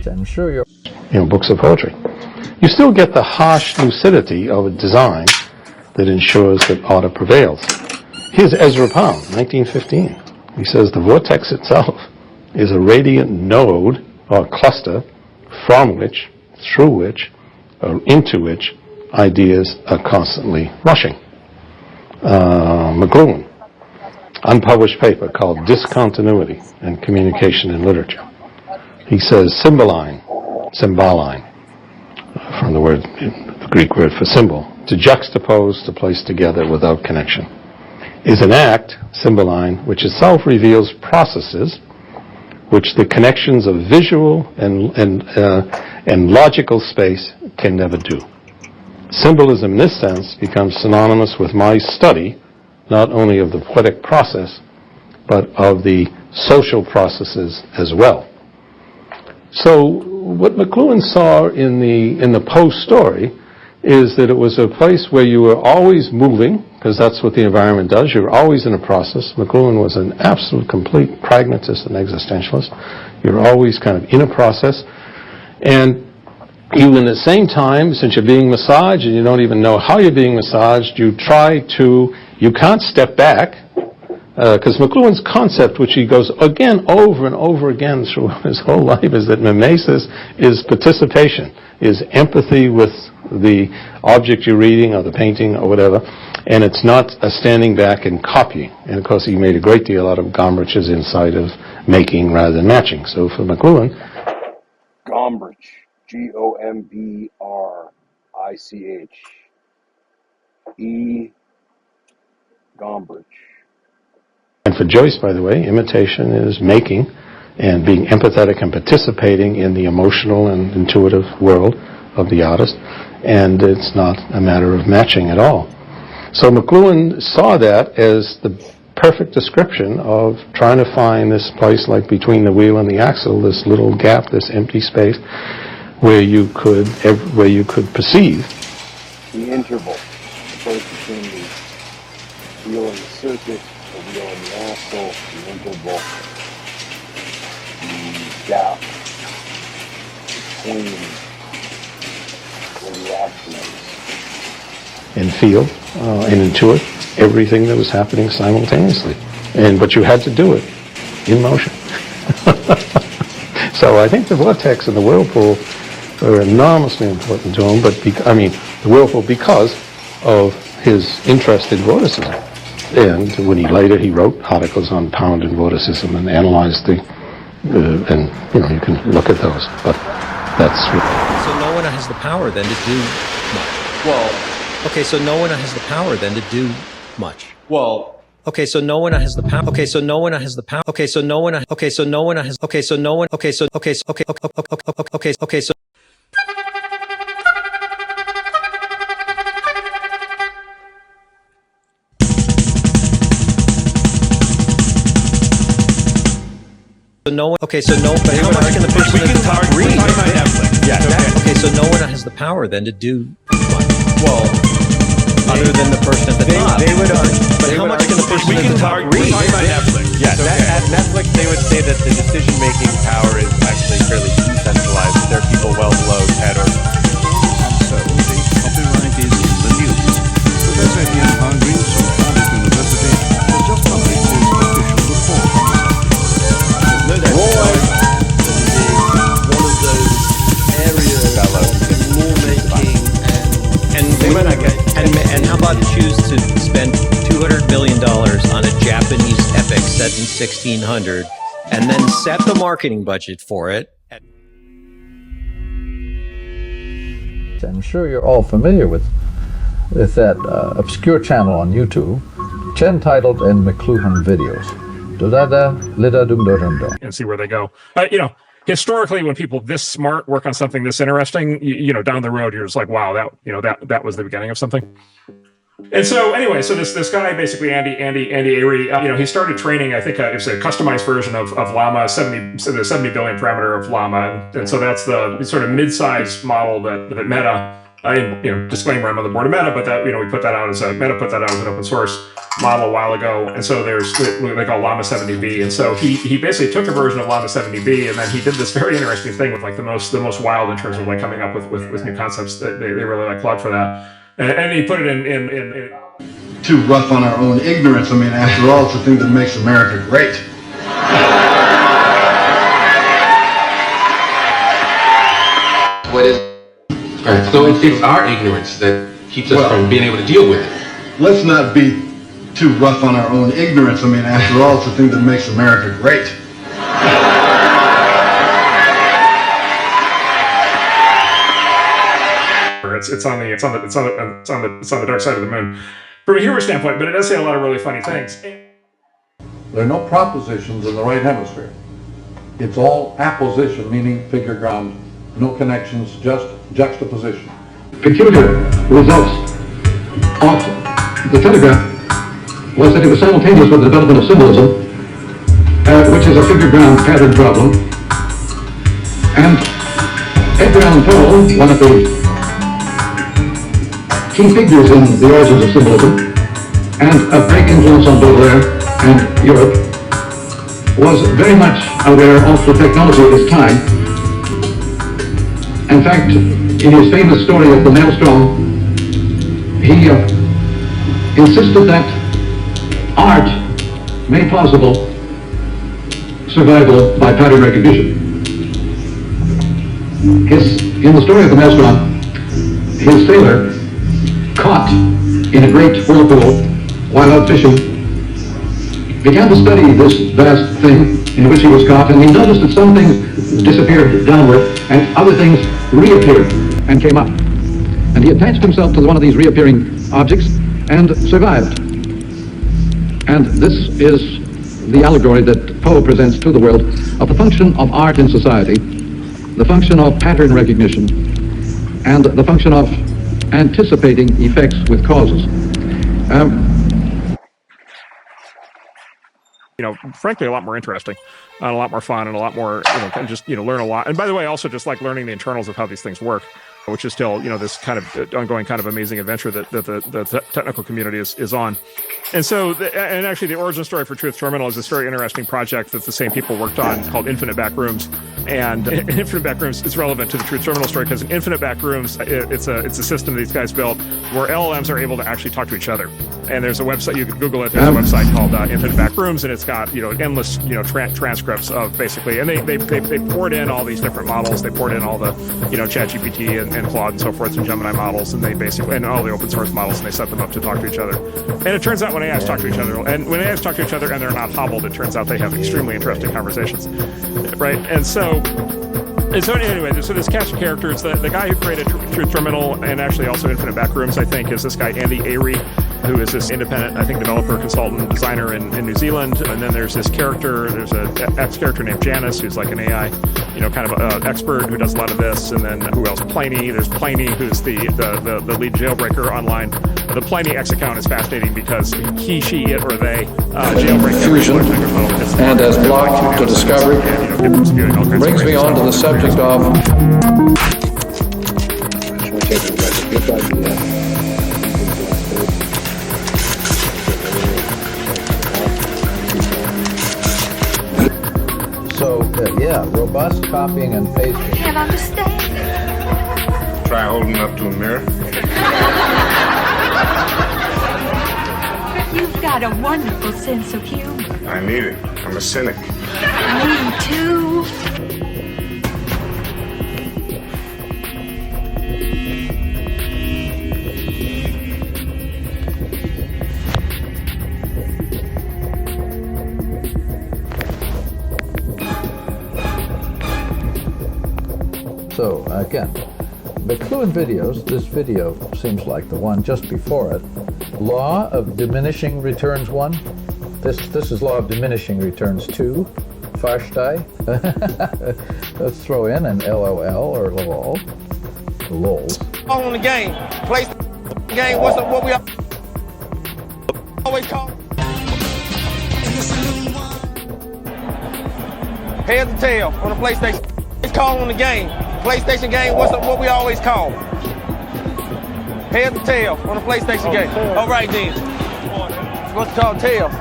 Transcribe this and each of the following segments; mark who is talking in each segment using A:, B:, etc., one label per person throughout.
A: I'm sure you're...
B: books of poetry. You still get the harsh lucidity of a design that ensures that order prevails. Here's Ezra Pound, 1915. He says the vortex itself is a radiant node or cluster from which, through which, or into which ideas are constantly rushing. McLuhan, unpublished paper called Discontinuity and Communication in Literature. He says symboline, from the Greek word for symbol, to juxtapose, to place together without connection, is an act, symboline, which itself reveals processes which the connections of visual and logical space can never do. Symbolism in this sense becomes synonymous with my study not only of the poetic process but of the social processes as well. So what McLuhan saw in the Poe story is that it was a place where you were always moving, because that's what the environment does. You're always in a process. McLuhan was an absolute complete pragmatist and existentialist. You're always kind of in a process. And even at the same time, since you're being massaged and you don't even know how you're being massaged, you can't step back, because McLuhan's concept, which he goes again over and over again through his whole life, is that mimesis is participation, is empathy with the object you're reading or the painting or whatever, and it's not a standing back and copying. And of course he made a great deal out of Gombrich's insight of making rather than matching. So for McLuhan,
C: Gombrich, Gombrich, E. Gombrich.
B: And for Joyce, by the way, imitation is making and being empathetic and participating in the emotional and intuitive world of the artist, and it's not a matter of matching at all. So McLuhan saw that as the perfect description of trying to find this place like between the wheel and the axle, this little gap, this empty space, where you could perceive
C: the interval, the place between the wheel and the circuit, the wheel and the axle, the interval, the gap between where the action is.
B: and feel and intuit everything that was happening simultaneously. But you had to do it in motion. So I think the vortex and the whirlpool are enormously important to him, the whirlpool because of his interest in vorticism. And when he wrote articles on Pound and vorticism and analyzed you can look at those, but that's what...
D: So no one has the power then to do much. Well, okay, so no one has the power then to do much. Well, okay, so no one has the power. Okay, so no one has the power. Okay, so no one. Okay, so no one has. Okay, so no one. Okay, so okay, okay, okay, okay, so. No one. Okay, so no. But how much can the person at the top read? Yeah. Okay, so no one has the power then to do much. Well, other than the person at the top. They would argue. But how much can the person at the top read?
E: Yes, at Netflix they would say that the decision-making power is actually fairly decentralized. There are people well below Ted or...
F: So, the copyright is in the news. Professor Ian Hargreaves from Cardiff University has just published his official report.
G: No doubt that one of those areas of lawmaking
D: and how about choose to spend $200 million on a Japanese epic set in 1600 and then set the marketing budget for it.
A: I'm sure you're all familiar with that obscure channel on YouTube, entitled "And McLuhan Videos."
H: And see where they go. Historically, when people this smart work on something this interesting, down the road, you're just like, wow, that was the beginning of something. And so anyway, so this guy, basically Andy Airy, he started training, I think it's a customized version of Llama, the 70 billion parameter of Llama. And so that's the sort of mid-sized model that Meta Disclaimer, I'm on the board of Meta, but that, we put that out as Meta put that out as an open source model a while ago. And so there's what they call Llama 70B. And so he basically took a version of Llama 70B, and then he did this very interesting thing with like the most wild in terms of like coming up with new concepts that they really like Claude for that. And he put it in
I: too rough on our own ignorance. I mean, after all, it's the thing that makes America great.
J: What is right? So it's our ignorance that keeps us from being able to deal with it.
I: Let's not be too rough on our own ignorance. I mean, after all, it's the thing that makes America great.
H: It's on the dark side of the moon from a humor standpoint, but it does say a lot of really funny things.
A: There are no propositions in the right hemisphere. It's all apposition, meaning figure ground, no connections, just juxtaposition.
K: Peculiar results of the telegraph was that it was simultaneous with the development of symbolism, which is a figure ground pattern problem. And Edgar Allan Poe, one of the key figures in the origins of symbolism, and a great influence on Baudelaire and Europe, was very much aware of the technology of his time. In fact, in his famous story of the Maelstrom, he insisted that art made possible survival by pattern recognition. In the story of the Maelstrom, his sailor, caught in a great whirlpool while out fishing, began to study this vast thing in which he was caught, and he noticed that some things disappeared downward and other things reappeared and came up. And he attached himself to one of these reappearing objects and survived. And this is the allegory that Poe presents to the world of the function of art in society, the function of pattern recognition, and the function of anticipating effects with causes.
H: Frankly, a lot more interesting, and a lot more fun, and a lot more, learn a lot. And by the way, also just like learning the internals of how these things work, which is still, this kind of ongoing kind of amazing adventure that the technical community is on. And so, and actually the origin story for Truth Terminal is this very interesting project that the same people worked on called Infinite Backrooms. And Infinite Backrooms is relevant to the Truth Terminal story because Infinite Backrooms, it's a system these guys built where LLMs are able to actually talk to each other. And there's a website, you can Google it, there's a website called Infinite Backrooms, and it's got, endless, transcripts of basically, and they poured in all these different models. They poured in all the, ChatGPT and Claude and so forth and Gemini models, and they basically, and all the open source models, and they set them up to talk to each other. And it turns out when AIs talk to each other, and when AIs talk to each other and they're not hobbled, it turns out they have extremely interesting conversations, right? And so anyway, so this cast of characters, the guy who created Truth Terminal and actually also Infinite Backrooms, I think, is this guy Andy Airy, who is this independent, I think, developer, consultant, designer in New Zealand. And then there's this character, there's an ex-character named Janice, who's like an AI, kind of an expert who does a lot of this. And then who else? Pliny. There's Pliny, who's the lead jailbreaker online. The Pliny X account is fascinating because he, she, it, or they jailbreak
L: fusion, and as block to discovery, brings me on to the subject of
A: robust copying and pasting.
M: I can't understand.
N: Try holding up to a mirror.
M: You've got a wonderful sense of humor.
N: I need it. I'm a cynic.
M: Me too.
A: So, again, the clue in videos, this video seems like the one just before it. Law of diminishing returns 1. This is law of diminishing returns 2. Farstei. Let's throw in an LOL or LOL. LOL.
O: On the game. Play the game. What we always call? Heads or tail on the PlayStation. It's called on the game. PlayStation game, what we always call? Heads or tails on the PlayStation game? All right then. You're supposed to call tails.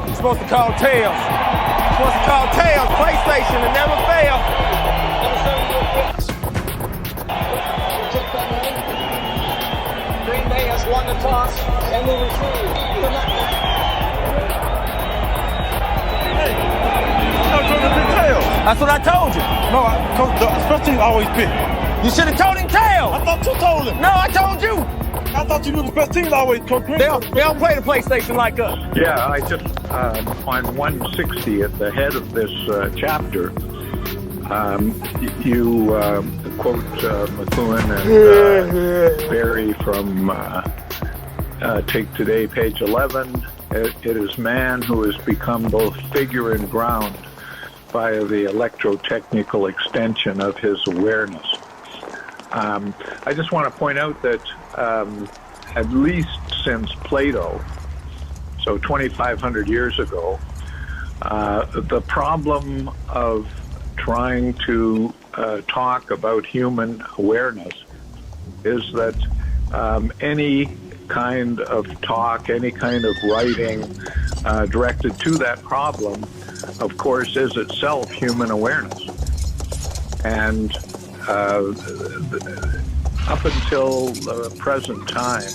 O: You're supposed to call tails. You're supposed to call tails. PlayStation and never fail.
P: Green Bay has won the toss and will retrieve.
O: That's what I told you.
Q: No, the special team always pick.
O: You should have told him tails.
Q: I thought you told him.
O: No, I told you.
Q: I thought you knew the special team always coach.
O: They don't play the PlayStation like us.
R: Yeah, I just on 160 at the head of this chapter, you quote McLuhan and Barry from Take Today, page 11. It is man who has become both figure and ground via the electrotechnical extension of his awareness. I just want to point out that at least since Plato, so 2,500 years ago, the problem of trying to talk about human awareness is that any kind of talk, any kind of writing directed to that problem, of course, is itself human awareness. And up until the present time,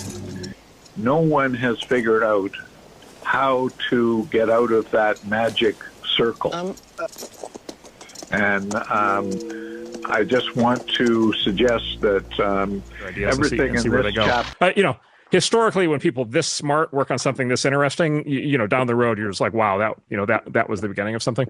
R: no one has figured out how to get out of that magic circle. And I just want to suggest that everything in this chapter...
H: Historically, when people this smart work on something this interesting, down the road, you're just like, wow, that was the beginning of something.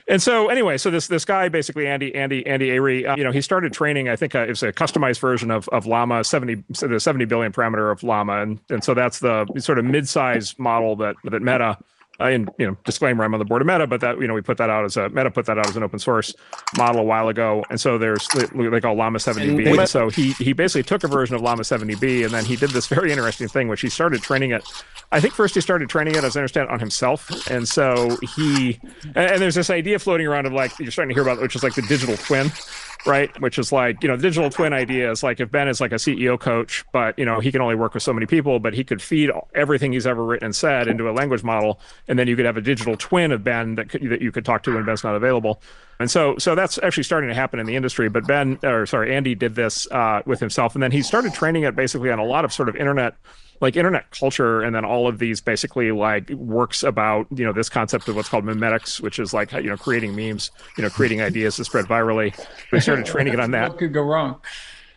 H: And so anyway, so this guy, basically Andy Airy, he started training, I think it was a customized version of Llama, the 70 billion parameter of Llama. And so that's the sort of mid-size model that Meta, and disclaimer, I'm on the board of Meta, but that Meta put that out as an open source model a while ago, and so they call Llama 70B. And so he basically took a version of Llama 70B, and then he did this very interesting thing, which he started training it. I think first he started training it, as I understand, on himself, and so and there's this idea floating around of like you're starting to hear about, which is like the digital twin. Right, which is like, the digital twin idea is like if Ben is like a CEO coach, but he can only work with so many people, but he could feed everything he's ever written and said into a language model, and then you could have a digital twin of Ben that you could talk to when Ben's not available. And so that's actually starting to happen in the industry. But Andy did this with himself, and then he started training it basically on a lot of sort of internet culture, and then all of these basically like works about this concept of what's called memetics, which is like creating memes, creating ideas to spread virally. We started training it on that.
S: What could go wrong?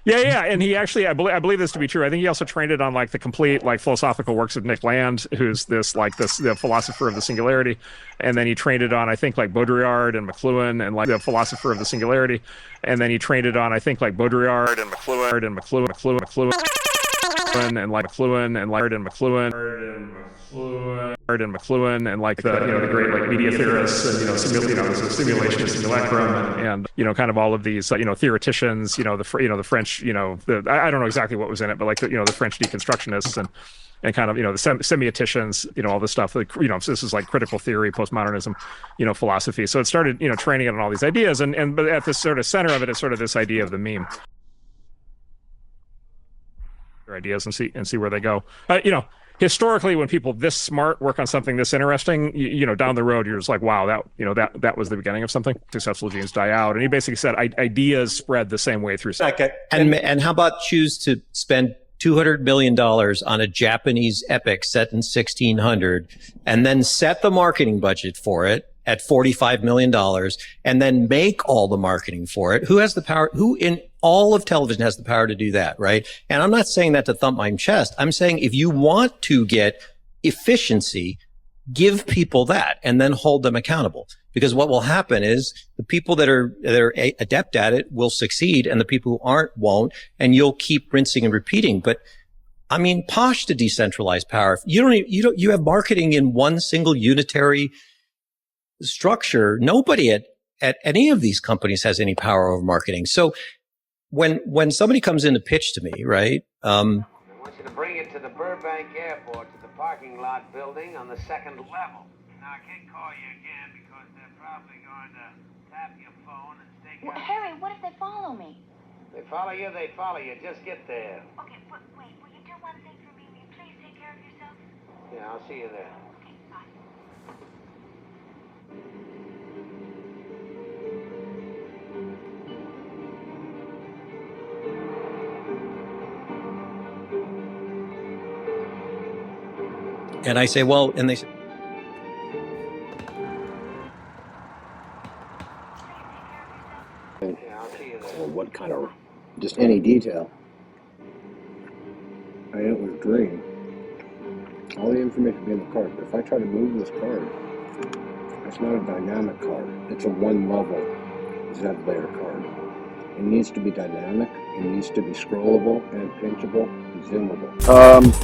H: Yeah, and he actually, I believe this to be true. I think he also trained it on like the complete like philosophical works of Nick Land, who's the philosopher of the singularity, and then he trained it on I think like Baudrillard and McLuhan and like the philosopher of the singularity, and then he trained it on I think like Baudrillard and McLuhan and McLuhan and like McLuhan and like the great like media theorists and simulation of simulacrum and kind of all of these theoreticians, the French, I don't know exactly what was in it, but like the French deconstructionists and kind of the semioticians, all this stuff. Like, so this is like critical theory, postmodernism, philosophy. So it started training it on all these ideas, but at the sort of center of it is sort of this idea of the meme. Ideas and see where they go. Historically, when people this smart work on something this interesting, down the road, you're just like, wow, that was the beginning of something. Successful genes die out, and he basically said ideas spread the same way through.
D: And how about choose to spend $200 million on a Japanese epic set in 1600, and then set the marketing budget for it at $45 million, and then make all the marketing for it? Who has the power? Who in all of television has the power to do that, right? And I'm not saying that to thump my chest. I'm saying if you want to get efficiency, give people that and then hold them accountable. Because what will happen is the people that are adept at it will succeed, and the people who aren't won't, and you'll keep rinsing and repeating. But I mean, posh to decentralized power. You have marketing in one single unitary structure. Nobody at any of these companies has any power over marketing. So when somebody comes in to pitch to me, right?
T: I want you to bring it to the Burbank Airport, to the parking lot building on the second level. Now, I can't call you again because they're probably going to tap your phone and stake out.
U: Harry, what if they follow me?
T: They follow you, they follow you. Just get there.
M: Okay, but wait, will you do one thing for me? Will you please take care of yourself?
T: Yeah, I'll see you there.
M: Okay, bye.
D: And I say, well, and they say,
C: Or what kind of, just any detail. I know it was green. All the information would be in the card, but if I try to move this card, it's not a dynamic card. It's a one-level Z-layer card. It needs to be dynamic, it needs to be scrollable and pinchable and zoomable.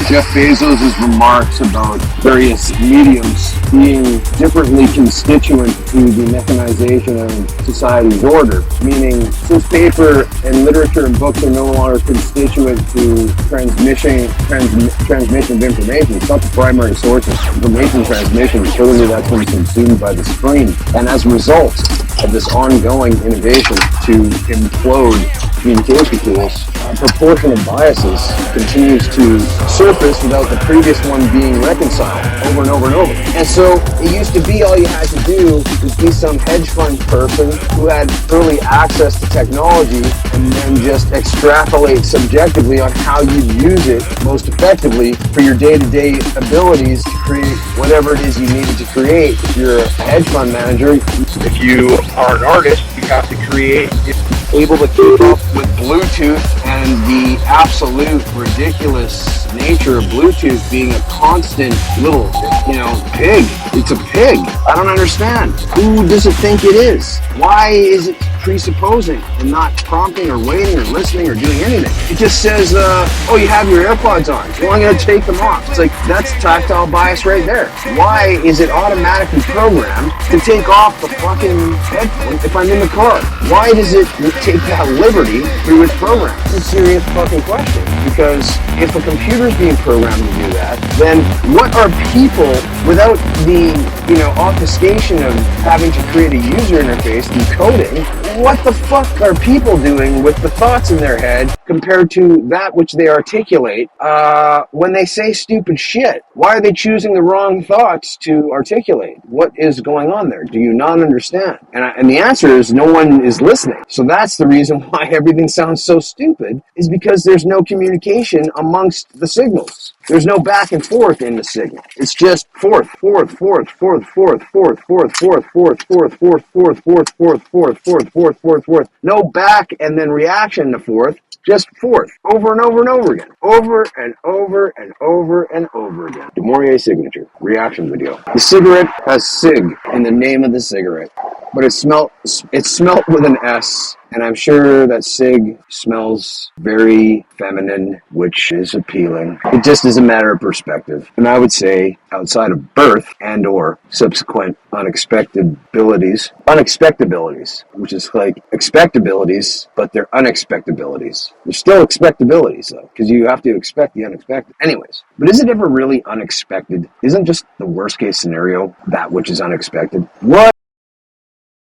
C: Jeff Bezos' remarks about various mediums being differently constituent to the mechanization of society's order, meaning since paper and literature and books are no longer constituent to transmission of information, it's not the primary source of information transmission, clearly that's been consumed by the screen. And as a result of this ongoing innovation to implode communication tools, a proportion of biases continues to surface without the previous one being reconciled over and over and over. And so it used to be all you had to do was be some hedge fund person who had early access to technology and then just extrapolate subjectively on how you use it most effectively for your day-to-day abilities to create whatever it is you needed to create. If you're a hedge fund manager, if you are an artist, you have to create, able to keep up with Bluetooth and the absolute ridiculous nature of Bluetooth being a constant little, pig. It's a pig. I don't understand. Who does it think it is? Why is it presupposing and not prompting or waiting or listening or doing anything? It just says, you have your AirPods on. Well, I'm going to take them off. It's like, that's tactile bias right there. Why is it automatically programmed to take off the fucking headphone if I'm in the car? Why does it take that liberty through its program? It's a serious fucking question. Because if a computer's being programmed to do that, then what are people, without the, obfuscation of having to create a user interface through coding, what the fuck are people doing with the thoughts in their head compared to that which they articulate when they say stupid shit? Why are they choosing the wrong thoughts to articulate? What is going on there? Do you not understand? And the answer is no one is listening. So that's the reason why everything sounds so stupid, is because there's no communication amongst the signals. There's no back and forth in the signal. It's just forth. No back and then reaction to forth. Just forth. Over and over and over again. Over and over and over and over again. Du Maurier signature. Reaction video. The cigarette has SIG in the name of the cigarette. But it's smelt with an S, and I'm sure that SIG smells very feminine, which is appealing. It just is a matter of perspective. And I would say, outside of birth and or subsequent unexpectabilities, which is like expectabilities, but they're unexpectabilities. They're still expectabilities, though, because you have to expect the unexpected. Anyways, but is it ever really unexpected? Isn't just the worst case scenario that which is unexpected? What